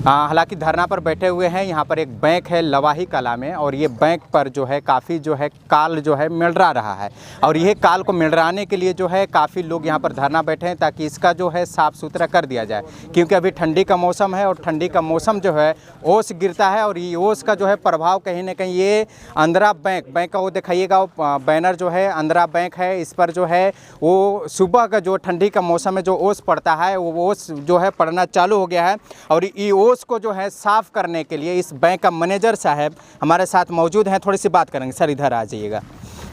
हालांकि धरना पर बैठे हुए हैं। यहाँ पर एक बैंक है लवाही कला में, और ये बैंक पर जो है काफ़ी जो है काल जो है मिलरा रहा है, और यह काल को मिलराने के लिए जो है काफ़ी लोग यहाँ पर धरना बैठे हैं ताकि इसका जो है साफ़ सुथरा कर दिया जाए। क्योंकि अभी ठंडी का मौसम है, और ठंडी का मौसम जो है ओस गिरता है, और ये ओस का जो है प्रभाव कहीं ना कहीं ये आंध्रा बैंक का वो दिखाइएगा, वो बैनर जो है आंध्रा बैंक है, इस पर जो है वो सुबह का जो ठंडी का मौसम में जो ओस पड़ता है वो ओस जो है पड़ना चालू हो गया है। और ये ओस को जो है साफ़ करने के लिए इस बैंक का मैनेजर साहब हमारे साथ मौजूद हैं। थोड़ी सी बात करेंगे। सर इधर आ जाइएगा,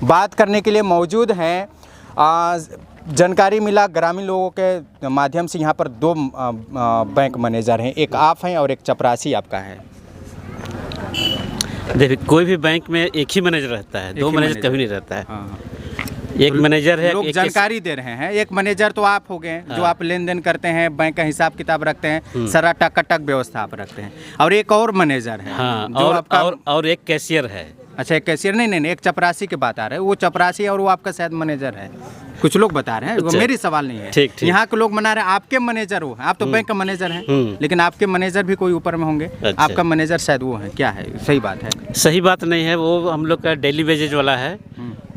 बात करने के लिए मौजूद हैं। जानकारी मिला ग्रामीण लोगों के माध्यम से, यहाँ पर 2 बैंक मैनेजर हैं, एक आप हैं और एक चपरासी आपका है। देखिए, कोई भी बैंक में एक ही मैनेजर रहता है, 2 मैनेजर कभी नहीं रहता है। हाँ। एक मैनेजर है, लोग जानकारी दे रहे हैं। एक मैनेजर तो आप हो गए, जो आप लेन देन करते हैं, बैंक का हिसाब किताब रखते हैं, सारा टक व्यवस्था आप रखते हैं, और एक और मैनेजर है। हाँ, जो और एक कैशियर है। अच्छा, एक कैशियर नहीं, एक चपरासी की बात आ रही है। वो चपरासी और वो आपका शायद मैनेजर है, कुछ लोग बता रहे हैं। वो मेरी सवाल नहीं है। ठीक। यहाँ के लोग मना रहे हैं आपके मैनेजर हो, आप तो बैंक का मैनेजर हैं, लेकिन आपके मैनेजर भी कोई ऊपर में होंगे। अच्छा। आपका मैनेजर शायद वो है, क्या है? सही बात है? सही बात नहीं है, वो हम लोग का डेली वेजेज वाला है,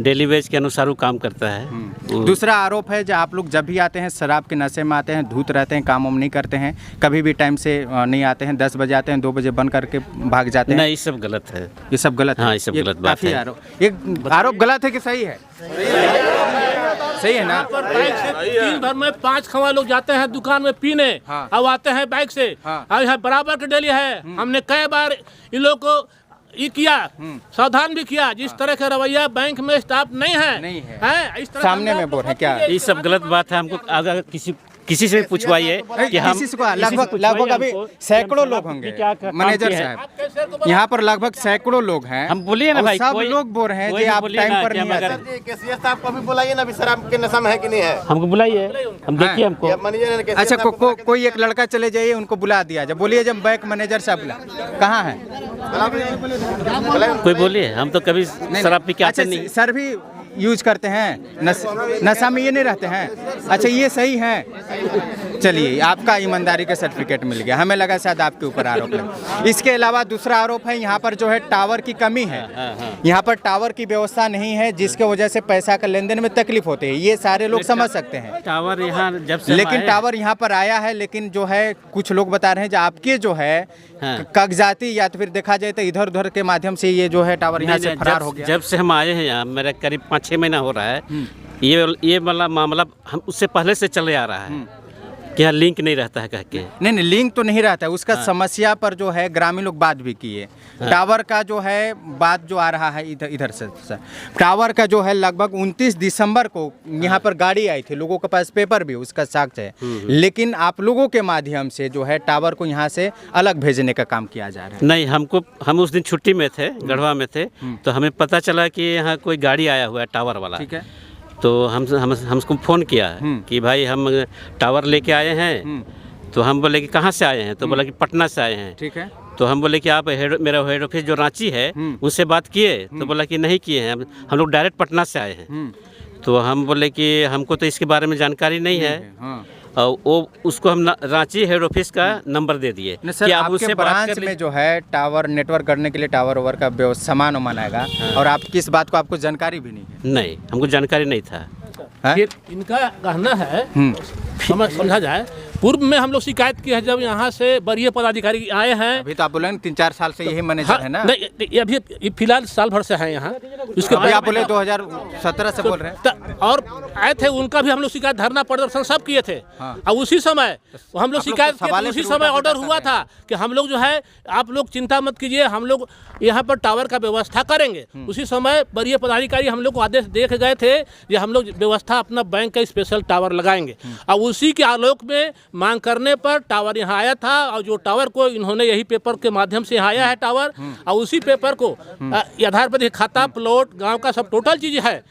डेली वेज के अनुसार वो काम करता है। दूसरा आरोप है, जब आप लोग जब भी आते हैं शराब के नशे में आते हैं, धूत रहते हैं, काम वाम नहीं करते हैं, कभी भी टाइम से नहीं आते हैं, 10 बजे आते हैं, 2 बजे बंद करके भाग जाते हैं। नहीं, ये सब गलत है। ये सब गलत है? हाँ, ये सब गलत बात है। एक आरोप गलत है कि सही है? सही है ना? दिन भर में 5 खवा लोग जाते हैं दुकान में पीने। हाँ। अब आते हैं बाइक से। हाँ। अब यहाँ बराबर के डेली है। हमने कई बार इन लोग को ये किया, सावधान भी किया। जिस तरह का रवैया बैंक में स्टाफ नहीं है, इस तरह सामने में बोल रहे हैं क्या? ये सब गलत बात है। हमको अगर किसी से पूछवाइए कि हम लगभग अभी सैकड़ों लोग होंगे मैनेजर साहब, यहाँ पर लगभग सैकड़ों लोग हैं। हम बोलिए ना भाई, सब लोग बोल रहे हैं कि आप टाइम पर नहीं आते। कैशियर साहब को भी बुलाइए ना, अभी शराब के नशा में है कि नहीं है? हमको बुलाइए, हम देखिए हमको। अच्छा, कोई एक लड़का चले जाइए, उनको बुला दिया जाए। बोलिए जब बैंक मैनेजर साहब कहाँ है? कोई बोलिए, हम तो कभी शराब पी के आते नहीं। सर भी यूज करते हैं, नशा में ये नहीं रहते हैं? अच्छा, ये सही है। चलिए, आपका ईमानदारी का सर्टिफिकेट मिल गया। हमें लगा शायद आपके ऊपर आरोप है। इसके अलावा दूसरा आरोप है, यहाँ पर जो है टावर की कमी है। यहाँ पर टावर की व्यवस्था नहीं है, जिसके वजह से पैसा का लेन देन में तकलीफ होती है। ये सारे लोग समझ सकते हैं। टावर यहाँ जब से लेकिन टावर यहाँ पर आया है, लेकिन जो है कुछ लोग बता रहे हैं जो आपके जो है कागजाती या तो फिर देखा जाए तो इधर उधर के माध्यम से ये जो है टावर यहाँ से फरार हो गया। जब से हम आए हैं यहाँ, मेरा करीब 5-6 महीना हो रहा है, ये वाला मामला हम उससे पहले से चले आ रहा है कि यहाँ लिंक नहीं रहता है कह के। नहीं, लिंक तो नहीं रहता है। उसका समस्या पर जो है ग्रामीण लोग बात भी किए। टावर का जो है बात जो आ रहा है इधर से सर, टावर का जो है लगभग 29 दिसंबर को यहाँ पर गाड़ी आई थी, लोगों के पास पेपर भी उसका साक्ष्य है, लेकिन आप लोगों के माध्यम से जो है टावर को यहाँ से अलग भेजने का काम किया जा रहा है। नहीं, हम उस दिन छुट्टी में थे, गढ़वा में थे, तो हमें पता चला कि यहाँ कोई गाड़ी आया हुआ है टावर वाला। ठीक है। तो हमको फ़ोन किया कि भाई हम टावर लेके आए हैं। तो हम बोले कि कहाँ से आए हैं? तो बोला कि पटना से आए हैं। ठीक है। तो हम बोले कि आप मेरा हेड ऑफिस जो रांची है उससे बात किए? तो बोला कि नहीं किए हैं, हम लोग डायरेक्ट पटना से आए हैं। तो हम बोले कि हमको तो इसके बारे में जानकारी नहीं है। और वो उसको हम रांची हेड ऑफिस का नंबर दे दिए कि आप उससे ब्रांच में जो है टावर नेटवर्क करने के लिए टावर ओवर का सामान उमान आएगा। और आप किस बात को आपको जानकारी भी नहीं है? नहीं, हमको जानकारी नहीं था। फिर इनका कहना है, समझा जाए, पूर्व में हम लोग शिकायत की है, जब यहाँ से वरीय पदाधिकारी आए हैं। अभी तो आप बोले 3-4 साल से यही मैनेजर है ना? नहीं, ये अभी फिलहाल साल भर से हैं यहाँ। उसके बाद आप बोले 2017 से बोल रहे हैं। और आए थे, उनका भी हम लोग शिकायत, धरना प्रदर्शन सब किए थे। और उसी समय हम लोग शिकायत किए, उसी समय ऑर्डर हुआ था कि हम लोग जो है, आप लोग चिंता मत कीजिए, हम लोग यहाँ पर टावर का व्यवस्था करेंगे। उसी समय वरीय पदाधिकारी हम लोग को आदेश दे के गए थे कि हम लोग व्यवस्था अपना बैंक का स्पेशल टावर लगाएंगे। और उसी के आलोक में मांग करने पर टावर यहाँ आया था। और जो टावर को इन्होंने यही पेपर के माध्यम से आया है टावर, और उसी पेपर को आधार पर खाता, प्लॉट, गांव का सब टोटल चीज है,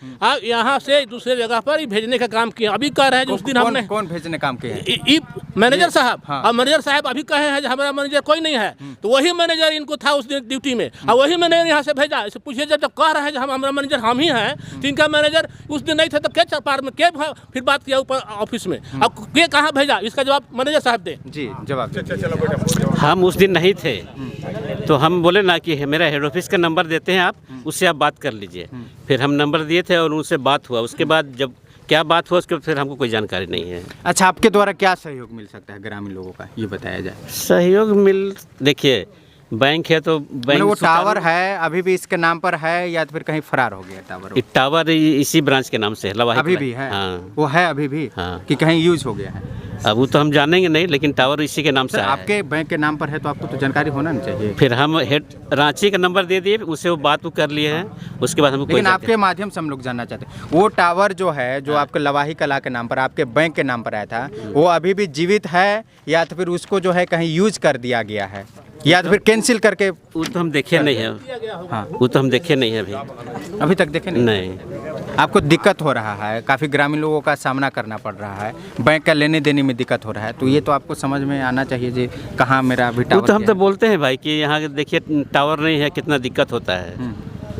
यहाँ से दूसरे जगह पर भेजने का काम किया। अभी कह रहे हैं उस दिन हमने कौन भेजने काम किया? मैनेजर साहब। और मैनेजर साहब अभी कहे हैं हमारा मैनेजर कोई नहीं है। तो वही मैनेजर इनको था उस दिन ड्यूटी में, और वही मैनेजर यहाँ से भेजा। इसे पूछिए, जब कह रहे हैं हमारा मैनेजर हम ही हैं, तो इनका मैनेजर उस दिन नहीं था, तो क्या चपार में क्या फिर बात किया ऊपर ऑफिस में? अब के कहाँ भेजा, इसका जवाब मैनेजर साहब दें। जी जवाब दीजिए। हम उस दिन नहीं थे, तो हम बोले ना कि मेरा हेड ऑफिस का नंबर देते हैं आप, उससे आप बात कर लीजिए। फिर हम नंबर दिए थे और उनसे बात हुआ। उसके बाद जब क्या बात हुआ उसके फिर हमको कोई जानकारी नहीं है। अच्छा, आपके द्वारा क्या सहयोग मिल सकता है ग्रामीण लोगों का, ये बताया जाए। सहयोग देखिए बैंक है तो बैंक वो टावर है अभी भी इसके नाम पर है या तो फिर कहीं फरार हो गया टावर? टावर इसी ब्रांच के नाम से है, लवाही अभी भी है? हाँ। वो है अभी भी? हाँ। कि कहीं यूज हो गया है? अब वो तो हम जानेंगे नहीं, लेकिन टावर इसी के नाम से आया है। आपके बैंक के नाम पर है तो आपको तो जानकारी होना नहीं चाहिए। फिर हम हेड रांची का नंबर दे दिए, उससे वो बात कर लिए हैं। उसके बाद हमको लेकिन आपके माध्यम से हम लोग जानना चाहते हैं, वो टावर जो है जो आपके लवाही कला के नाम पर आपके बैंक के नाम पर आया था, वो अभी भी जीवित है या तो फिर उसको जो है कहीं यूज कर दिया गया है या तो फिर कैंसिल करके? वो तो हम देखे नहीं है। हाँ, वो तो हम देखे नहीं है अभी तक देखे नहीं। नहीं। आपको दिक्कत हो रहा है, काफ़ी ग्रामीण लोगों का सामना करना पड़ रहा है, बैंक का लेने देने में दिक्कत हो रहा है, तो ये तो आपको समझ में आना चाहिए जी कहाँ मेरा अभी टावर। वो तो हम तो बोलते हैं भाई कि यहाँ देखिए टावर नहीं है, कितना दिक्कत होता है।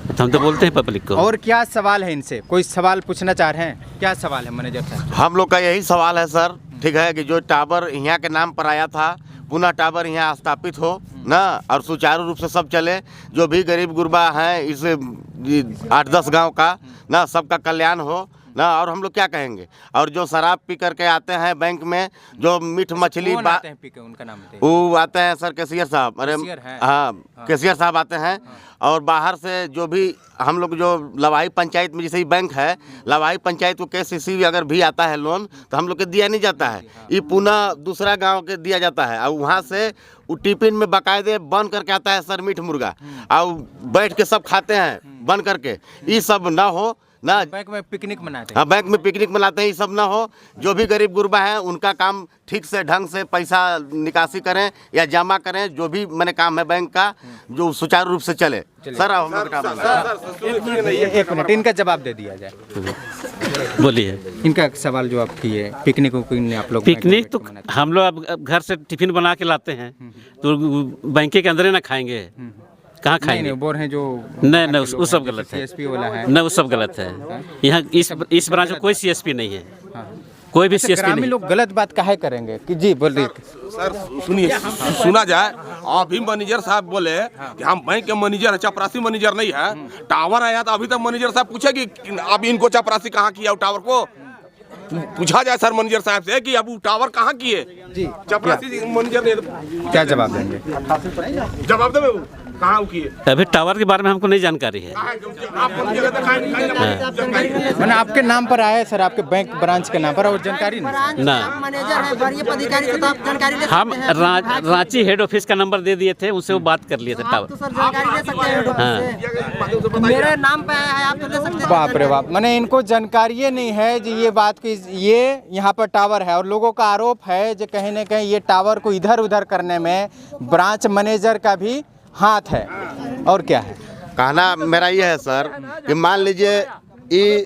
तो हम तो बोलते हैं पब्लिक को। और क्या सवाल है इनसे, कोई सवाल पूछना चाह रहे हैं? क्या सवाल है मैनेजर साहब? हम लोग का यही सवाल है सर, ठीक है, कि जो टावर यहाँ के नाम पर आया था पुनः टावर यहाँ स्थापित हो ना, और सुचारू रूप से सब चले। जो भी गरीब गुरबा हैं इस 8-10 गांव का ना, सबका कल्याण हो ना। और हम लोग क्या कहेंगे, और जो शराब पी करके आते हैं बैंक में, जो मीठ मछली आते हैं पी के, उनका नाम बताइए। वो आते हैं सर कैशियर साहब। अरे हाँ, कैशियर साहब आते हैं। और बाहर से जो भी हम लोग जो लवाही पंचायत में, जैसे ही बैंक है लवाही पंचायत को KCC अगर भी आता है लोन तो हम लोग के दिया नहीं जाता है, ये पुनः दूसरा गांव के दिया जाता है। और वहाँ से वो टिफिन में बाकायदे बन करके आता है सर मीठ मुर्गा, और बैठ के सब खाते हैं बन करके। ये सब ना हो ना, बैंक में पिकनिक मनाते हैं। हाँ, बैंक में पिकनिक मनाते हैं, ये सब ना हो। जो भी गरीब गुरबा है उनका काम ठीक से ढंग से पैसा निकासी करें या जमा करें, जो भी मैंने काम है बैंक का, जो सुचारू रूप से चले। सर हम लोग काम एक मिनट, इनका जवाब दे दिया जाए। बोलिए। इनका सवाल जो आप किए, पिकनिक आप लोग पिकनिक तो हम लोग अब घर से टिफिन बना के लाते हैं, तो बैंक के अंदर ही ना खाएंगे, कहाँ खाएंगे? नहीं, बोल रहे हैं जो नहीं वो सब गलत है। CSP वाला है, नहीं वो सब गलत है। यहाँ इस ब्रांच में कोई CSP नहीं है, कोई भी CSP ग्रामीण नहीं। लोग गलत बात काहे करेंगे कि जी बोलिए। सर सुनिए, सुना जाए। अभी मैनेजर साहब बोले कि हम बैंक के मैनेजर है, चपरासी मैनेजर नहीं है। टावर आया तो अभी तक मैनेजर साहब पूछे कि अब इनको चपरासी कहाँ किया, टावर को पूछा जाए सर मैनेजर साहब से कि अब वो टावर कहाँ किए जी, चपरासी मैनेजर ने क्या जवाब देंगे? जवाब दे कहाँ किए। अभी टावर के बारे में हमको नहीं जानकारी है। मैंने आपके नाम पर आया है सर, आपके बैंक ब्रांच के नाम पर, और जानकारी नहीं ना। मैनेजर है, वरीय पदाधिकारी से तो आप जानकारी ले हम सकते हैं। रांची हेड ऑफिस का नंबर दे दिए थे, उससे वो बात कर लिए थे आप टावर। तो सर जानकारी ले सकते हैं हेड ऑफिस से। मेरे नाम पे आया है, आप तो ले सकते हैं। बाप रे बाप, मैंने इनको जानकारी नहीं है जी ये बात की, ये यहाँ पर टावर है और लोगों का आरोप है जो कहीं ना कहीं ये टावर को इधर उधर करने में ब्रांच मैनेजर का भी हाथ है। और क्या है कहना मेरा ये है सर कि मान लीजिए ये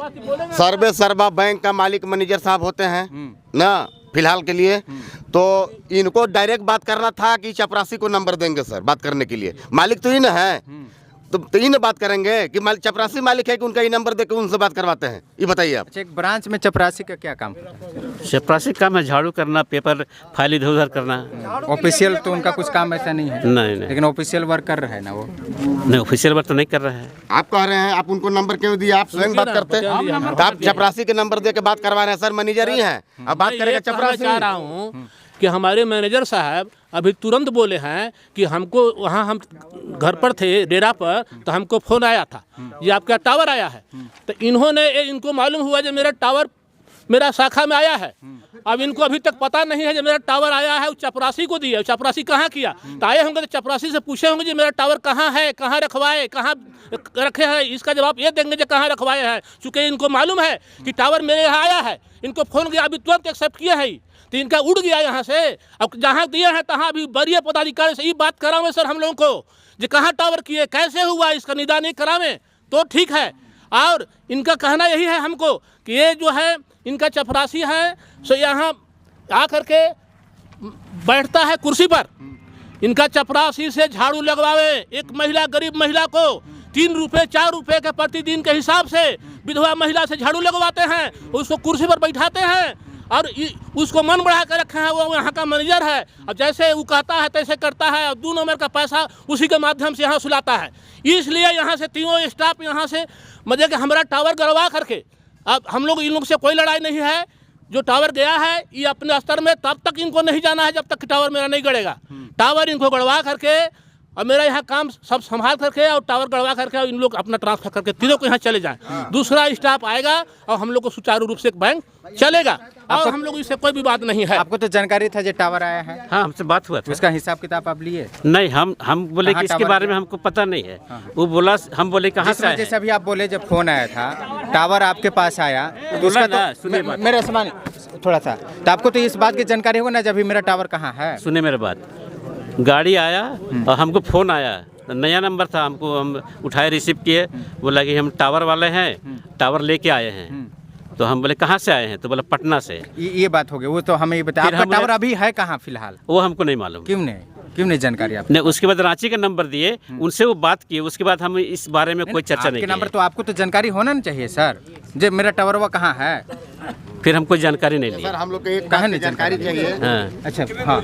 सर्वा बैंक का मालिक मैनेजर साहब होते हैं ना फिलहाल के लिए, तो इनको डायरेक्ट बात करना था कि चपरासी को नंबर देंगे सर बात करने के लिए। मालिक तो इन है, तो इन बात करेंगे कि चपरासी मालिक है कि उनका ये नंबर देकर उनसे बात करवाते हैं। ये बताइए आप। अच्छा, एक ब्रांच में चपरासी का क्या काम है? चपरासी काम है झाड़ू करना, पेपर फाइल इधर उधर करना। ऑफिशियल तो उनका कुछ काम ऐसा नहीं है। नहीं लेकिन ऑफिशियल वर्क कर रहे हैं ना वो? नहीं, ऑफिशियल वर्क तो नहीं कर रहा है। आप कह रहे हैं, आप उनको नंबर क्यों दिए? आप स्वयं बात करते हैं, आप चपरासी के नंबर दे के बात करवा रहे हैं। सर मैनेजर ही हैं, अब बात करेगा चपरासी। चाह रहा हूँ कि हमारे मैनेजर साहब अभी तुरंत बोले हैं कि हमको वहाँ, हम घर पर थे डेरा पर, तो हमको फ़ोन आया था ये आपका टावर आया है। तो इनको मालूम हुआ जो मेरा टावर मेरा शाखा में आया है। अब इनको अभी तक पता नहीं है जो मेरा टावर आया है, चपरासी को दिया। चपरासी कहाँ किया? तो आए होंगे तो चपरासी से पूछे होंगे जो मेरा टावर कहाँ है, कहाँ रखवाए, कहाँ रखे हैं। इसका जवाब ये देंगे जो कहाँ रखवाए हैं, चूँकि इनको मालूम है कि टावर मेरे यहाँ आया है। इनको फ़ोन किया, अभी तुरंत एक्सेप्ट किया है, तो इनका उड़ गया यहाँ से। अब जहाँ दिए हैं तहाँ अभी वरीय पदाधिकारी से ये बात करावें सर हम लोगों को, जो कहाँ टावर किए, कैसे हुआ, इसका निदान नहीं करावें तो ठीक है। और इनका कहना यही है हमको कि ये जो है इनका चपरासी है, सो यहाँ आ करके बैठता है कुर्सी पर, इनका चपरासी से झाड़ू लगवावे। एक महिला, गरीब महिला को 3 रुपये 4 रुपये के प्रतिदिन के हिसाब से विधवा महिला से झाड़ू लगवाते हैं, उसको कुर्सी पर बैठाते हैं और उसको मन बढ़ा कर रखे हैं, वो यहाँ का मैनेजर है। अब जैसे वो कहता है तैसे करता है और 2 नंबर का पैसा उसी के माध्यम से यहाँ सुलाता है। इसलिए यहाँ से तीनों स्टाफ यहाँ से मतलब कि हमारा टावर गड़वा करके, अब हम लोग इन लोग से कोई लड़ाई नहीं है। जो टावर गया है ये अपने स्तर में, तब तक इनको नहीं जाना है जब तक टावर मेरा नहीं गड़ेगा। टावर इनको गड़वा करके और मेरा यहाँ काम सब संभाल करके और टावर गड़वा करके और इन लोग अपना ट्रांसफर करके तीनों को यहाँ चले जाएं। दूसरा स्टाफ आएगा और हम लोग को सुचारू रूप से बैंक चलेगा और हम लोग इससे कोई विवाद नहीं है। आपको तो जानकारी था जो टावर आया है? हाँ, हमसे बात हुआ था। उसका हिसाब किताब आप लिए? नहीं, हम बोले कि इसके बारे में हमको पता नहीं है। वो बोला, हम बोले कहाँ से आए? जैसे अभी आप बोले जब फोन आया था टावर आपके पास आया तो उसका तो मेरा सामान थोड़ा सा, तो आपको तो इस बात की जानकारी होगा ना जब मेरा टावर कहाँ है? सुने मेरे बात, गाड़ी आया और हमको फ़ोन आया, नया नंबर था, हमको हम उठाए, रिसीव किए, बोला कि हम टावर वाले हैं, टावर लेके आए हैं। तो हम बोले कहाँ से आए हैं? तो बोला पटना से। ये बात हो गई, वो तो हमें ये बताया। आपका टावर अभी है कहाँ फिलहाल? वो हमको नहीं मालूम। क्यों नहीं जानकारी आपको? नहीं, उसके बाद रांची का नंबर दिए, उनसे वो बात किए, उसके बाद हम इस बारे में कोई चर्चा नहीं की। नंबर तो आपको तो जानकारी होना नहीं चाहिए सर, जो मेरा टावर वो कहाँ है? फिर हमको जानकारी नहीं ली। सर हम लोग को एक बात की जानकारी चाहिए। हाँ। अच्छा, हाँ,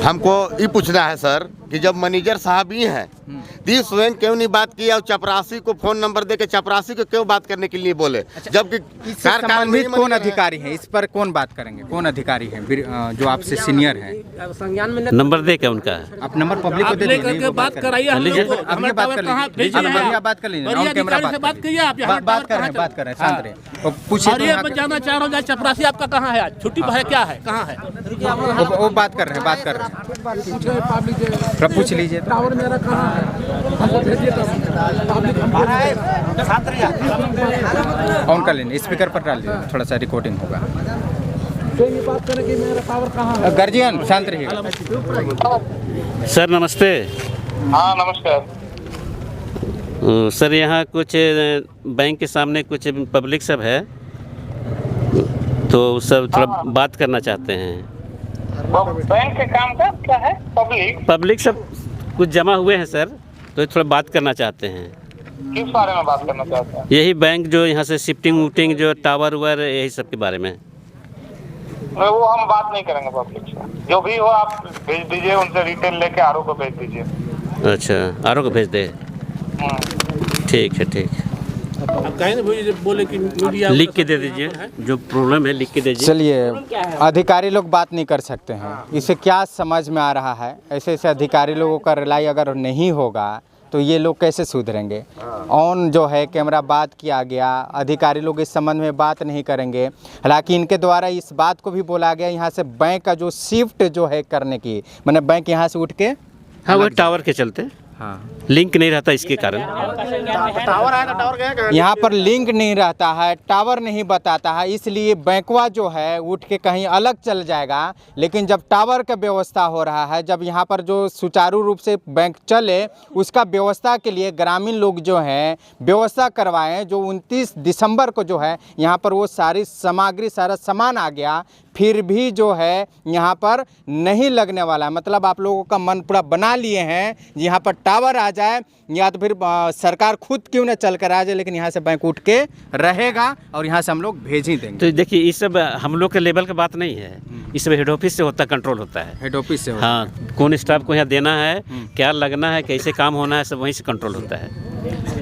हमको ये पूछना है सर कि जब मैनेजर साहब ही हैं, 30 स्वयं क्यों नहीं बात की और चपरासी को फोन नंबर देके चपरासी को क्यों बात करने के लिए बोले? जबकि इससे संबंधित कौन अधिकारी है? इस पर कौन बात करेंगे? कौन अधिकारी है जो आपसे सीनियर है? नंबर दे क्या उनका? आप नंबर पब्लिक को दे दीजिए, बात कराइए। हम लोग को हमारा टावर कहाँ भेजिए, बात कर लीजिए, बढ़िया अधिकारी से बात कीजिए। आप यहाँ बात कर रहे हैं, शांत रहिए। पूछिए और ये मैं जानना चाह रहा हूँ चपरासी आपका कहाँ है? आज छुट्टी पर है, क्या है, कहाँ है? वो बात कर रहे हैं, पूछ लीजिए। टावर मेरा कहाँ है, हमको भेजिए। ऑन कर लेंगे, स्पीकर पर डाल दीजिए, थोड़ा सा रिकॉर्डिंग होगा। तो ये बात करें कि मेरा टावर कहाँ है। गार्जियन शांत रहिएगा। सर नमस्ते। हाँ नमस्कार सर, यहाँ कुछ बैंक के सामने कुछ पब्लिक सब है, तो सब थोड़ा बात करना चाहते हैं। बैंक के काम का क्या है? पब्लिक सब कुछ जमा हुए हैं सर, तो थोड़ा बात करना चाहते हैं। किस बारे में बात करना चाहते हैं? यही बैंक जो यहाँ से शिफ्टिंग वूटिंग जो टावर वावर यही सब के बारे में। वो हम बात नहीं करेंगे पब्लिक से। जो भी हो आप भेज दीजिए, उनसे डिटेल लेके आरओ को भेज दीजिए। अच्छा, आरओ को भेज दे। ठीक है, ठीक है। आप कहीं ना बोले कि मीडिया लिख के दे दीजिए, जो प्रॉब्लम है लिख के दीजिए। चलिए, अधिकारी लोग बात नहीं कर सकते हैं, इसे क्या समझ में आ रहा है? ऐसे ऐसे अधिकारी लोगों का रिलाई अगर नहीं होगा तो ये लोग कैसे सुधरेंगे? ऑन जो है कैमरा बात किया गया, अधिकारी लोग इस संबंध में बात नहीं करेंगे। हालांकि इनके द्वारा इस बात को भी बोला गया यहाँ से बैंक का जो शिफ्ट जो है करने की, मतलब बैंक यहाँ से उठ के, हाँ, वो टावर के चलते, हाँ, लिंक नहीं रहता इसके कारण। टावर आया तो टावर गया। यहाँ पर लिंक नहीं रहता है, टावर नहीं बताता है, इसलिए बैंकवा जो है उठ के कहीं अलग चल जाएगा। लेकिन जब टावर का व्यवस्था हो रहा है, जब यहाँ पर जो सुचारू रूप से बैंक चले, उसका व्यवस्था के लिए ग्रामीण लोग जो हैं व्यवस्था करवाएं। जो 29 दिसंबर को जो है यहाँ पर वो सारी सामग्री, सारा सामान आ गया, फिर भी जो है यहाँ पर नहीं लगने वाला है। मतलब आप लोगों का मन पूरा बना लिए हैं यहाँ पर टावर आ जाए, या तो फिर सरकार खुद क्यों न चल कर आ जाए, लेकिन यहाँ से बैंक उठ के रहेगा और यहाँ से हम लोग भेज ही देंगे। तो देखिए, ये सब हम लोग के लेवल का बात नहीं है, इस सब हेड ऑफिस से होता, कंट्रोल होता है। हेड ऑफिस से हाँ, कौन स्टाफ को यहाँ देना है, क्या लगना है, कैसे काम होना है, सब वहीं से कंट्रोल होता है।